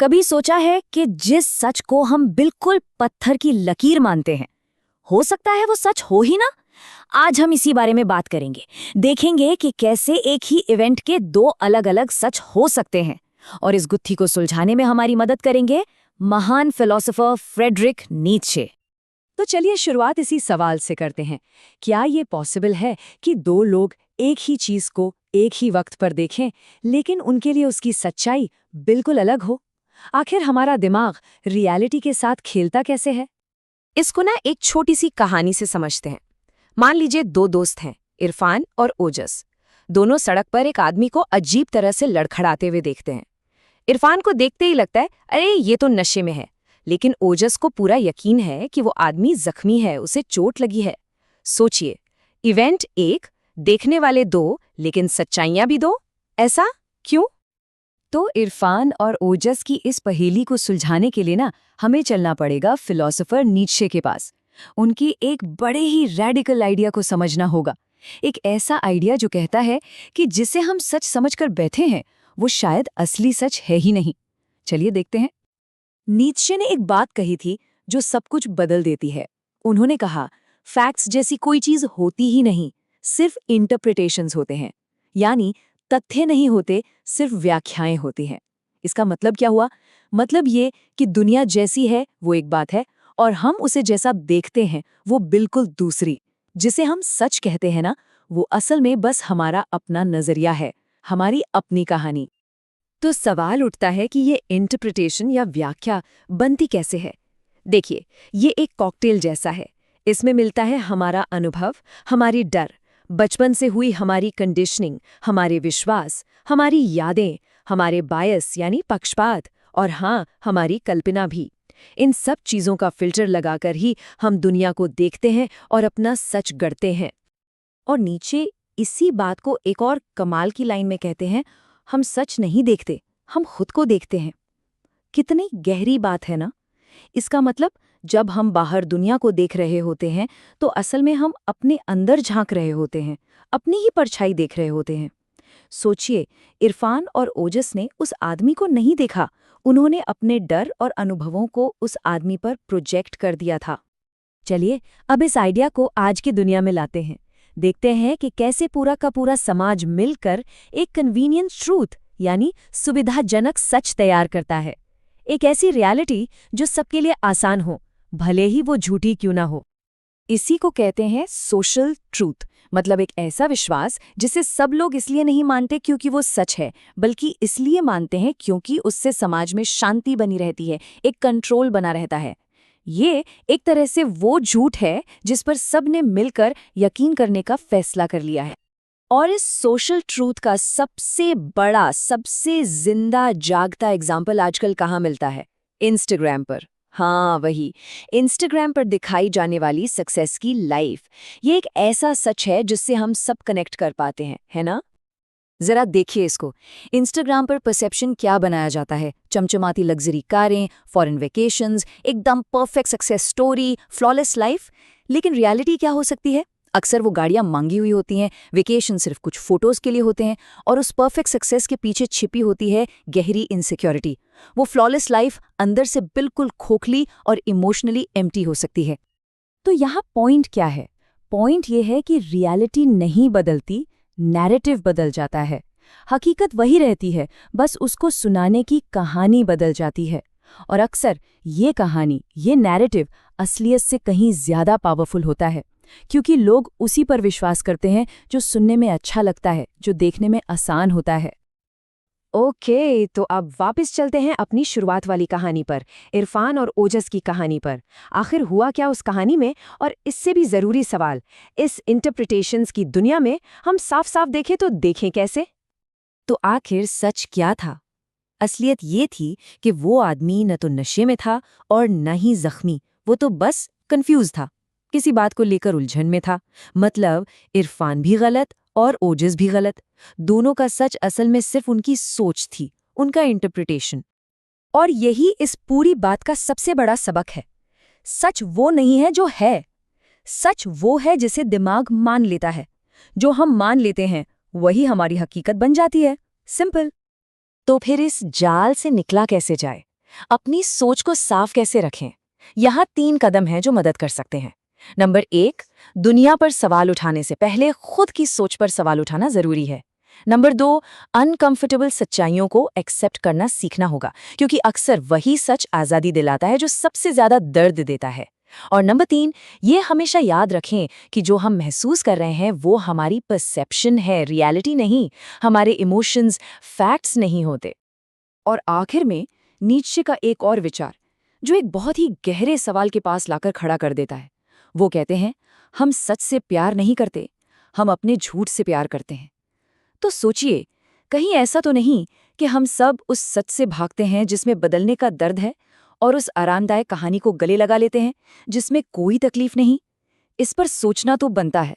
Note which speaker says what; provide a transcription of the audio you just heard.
Speaker 1: कभी सोचा है कि जिस सच को हम बिल्कुल पत्थर की लकीर मानते हैं, हो सकता है वो सच हो ही ना। आज हम इसी बारे में बात करेंगे। देखेंगे कि कैसे एक ही इवेंट के दो अलग अलग सच हो सकते हैं, और इस गुत्थी को सुलझाने में हमारी मदद करेंगे महान फिलोसोफर फ्रेडरिक नीत्शे।
Speaker 2: तो चलिए शुरुआत इसी सवाल से करते हैं। क्या ये पॉसिबल है कि दो लोग एक ही चीज को एक ही वक्त पर देखें, लेकिन उनके लिए उसकी सच्चाई बिल्कुल अलग हो? आखिर हमारा दिमाग रियलिटी के साथ खेलता कैसे है?
Speaker 3: इसको ना एक छोटी सी कहानी से समझते हैं। मान लीजिए दो दोस्त हैं, इरफान और ओजस। दोनों सड़क पर एक आदमी को अजीब तरह से लड़खड़ाते हुए देखते हैं। इरफान को देखते ही लगता है, अरे ये तो नशे में है। लेकिन ओजस को पूरा यकीन है कि वो आदमी जख्मी है, उसे चोट लगी है। सोचिए, इवेंट एक, देखने वाले दो, लेकिन सच्चाइयां भी दो। ऐसा क्यों?
Speaker 2: तो इरफान और ओजस की इस पहेली को सुलझाने के लिए ना हमें चलना पड़ेगा फिलोसोफर नीत्शे के पास। उनकी एक बड़े ही रेडिकल आइडिया को समझना होगा। एक ऐसा आइडिया जो कहता है कि जिसे हम सच समझकर बैठे हैं वो शायद असली सच है ही नहीं। चलिए देखते हैं। नीत्शे ने एक बात कही थी जो सब कुछ बदल देती है। उन्होंने कहा, फैक्ट्स जैसी कोई चीज होती ही नहीं, सिर्फ इंटरप्रिटेशंस होते हैं। यानी तथ्य नहीं होते, सिर्फ व्याख्याएं होती हैं। इसका मतलब क्या हुआ? मतलब ये कि दुनिया जैसी है वो एक बात है, और हम उसे जैसा देखते हैं वो बिल्कुल दूसरी। जिसे हम सच कहते हैं ना, वो असल में बस हमारा अपना नजरिया है, हमारी अपनी कहानी। तो सवाल उठता है कि ये इंटरप्रिटेशन या व्याख्या बनती कैसे है? देखिए, ये एक कॉकटेल जैसा है। इसमें मिलता है हमारा अनुभव, हमारी डर, बचपन से हुई हमारी कंडीशनिंग, हमारे विश्वास, हमारी यादें, हमारे बायस यानी पक्षपात, और हाँ, हमारी कल्पना भी। इन सब चीज़ों का फिल्टर लगाकर ही हम दुनिया को देखते हैं और अपना सच गढ़ते हैं। और नीचे इसी बात को एक और कमाल की लाइन में कहते हैं, हम सच नहीं देखते, हम खुद को देखते हैं। कितनी गहरी बात है ना? इसका मतलब जब हम बाहर दुनिया को देख रहे होते हैं तो असल में हम अपने अंदर झांक रहे होते हैं, अपनी ही परछाई देख रहे होते हैं। सोचिए, इरफान और ओजस ने उस आदमी को नहीं देखा, उन्होंने अपने डर और अनुभवों को उस आदमी पर प्रोजेक्ट कर दिया था। चलिए अब इस आइडिया को आज की दुनिया में लाते हैं। देखते हैं कि कैसे पूरा का पूरा समाज मिलकर एक कन्वीनियंट ट्रूथ यानी सुविधाजनक सच तैयार करता है। एक ऐसी रियलिटी जो सबके लिए आसान हो, भले ही वो झूठी क्यों ना हो। इसी को कहते हैं सोशल ट्रूथ, मतलब एक ऐसा विश्वास जिसे सब लोग इसलिए नहीं मानते क्योंकि वो सच है, बल्कि इसलिए मानते हैं क्योंकि उससे समाज में शांति बनी रहती है, एक कंट्रोल बना रहता है। ये एक तरह से वो झूठ है जिस पर सब ने मिलकर यकीन करने का फैसला कर लिया है। और इस सोशल ट्रूथ का सबसे बड़ा, सबसे जिंदा जागता एग्जाम्पल आजकल कहाँ मिलता है? इंस्टाग्राम पर। हाँ, वही इंस्टाग्राम पर दिखाई जाने वाली सक्सेस की लाइफ। ये एक ऐसा सच है जिससे हम सब कनेक्ट कर पाते हैं, है ना? जरा देखिए इसको। इंस्टाग्राम पर परसेप्शन क्या बनाया जाता है? चमचमाती लग्जरी कारें, फॉरेन वेकेशंस, एकदम perfect success story, flawless life. लेकिन रियलिटी क्या हो सकती है? अक्सर वो गाड़ियां मांगी हुई होती हैं, वेकेशन सिर्फ कुछ फोटोज के लिए होते हैं, और उस परफेक्ट सक्सेस के पीछे छिपी होती है गहरी इनसिक्योरिटी। वो फ्लॉलेस लाइफ अंदर से बिल्कुल खोखली और इमोशनली एम्प्टी हो सकती है। तो यहाँ पॉइंट क्या है? पॉइंट ये है कि रियलिटी नहीं बदलती, नैरेटिव बदल जाता है। हकीकत वही रहती है, बस उसको सुनाने की कहानी बदल जाती है। और अक्सर ये कहानी, ये नैरेटिव असलियत से कहीं ज्यादा पावरफुल होता है, क्योंकि लोग उसी पर विश्वास करते हैं जो सुनने में अच्छा लगता है, जो देखने में आसान होता है। ओके, तो अब वापस चलते हैं अपनी शुरुआत वाली कहानी पर, इरफान और ओजस की कहानी पर। आखिर हुआ क्या उस कहानी में? और इससे भी जरूरी सवाल, इस इंटरप्रिटेशंस की दुनिया में हम साफ साफ देखें तो देखें कैसे? तो आखिर सच क्या था? असलियत ये थी कि वो आदमी न तो नशे में था और न ही जख्मी, वो तो बस कंफ्यूज था, किसी बात को लेकर उलझन में था। मतलब इरफान भी गलत और ओजस भी गलत। दोनों का सच असल में सिर्फ उनकी सोच थी, उनका इंटरप्रिटेशन। और यही इस पूरी बात का सबसे बड़ा सबक है। सच वो नहीं है जो है, सच वो है जिसे दिमाग मान लेता है। जो हम मान लेते हैं वही हमारी हकीकत बन जाती है। सिंपल। तो फिर इस जाल से निकला कैसे जाए?
Speaker 3: अपनी सोच को साफ कैसे रखें? यहाँ 3 कदम हैं जो मदद कर सकते हैं। नंबर 1, दुनिया पर सवाल उठाने से पहले खुद की सोच पर सवाल उठाना जरूरी है। नंबर 2, अनकंफर्टेबल सच्चाइयों को एक्सेप्ट करना सीखना होगा, क्योंकि अक्सर वही सच आज़ादी दिलाता है जो सबसे ज्यादा दर्द देता है। और नंबर 3, ये हमेशा याद रखें कि जो हम महसूस कर रहे हैं वो हमारी परसेप्शन है, रियलिटी नहीं। हमारे इमोशंस फैक्ट्स नहीं होते।
Speaker 2: और आखिर में नीत्शे का एक और विचार, जो एक बहुत ही गहरे सवाल के पास लाकर खड़ा कर देता है। वो कहते हैं, हम सच से प्यार नहीं करते, हम अपने झूठ से प्यार करते हैं। तो सोचिए, कहीं ऐसा तो नहीं कि हम सब उस सच से भागते हैं जिसमें बदलने का दर्द है, और उस आरामदायक कहानी को गले लगा लेते हैं जिसमें कोई तकलीफ नहीं। इस पर सोचना तो बनता है।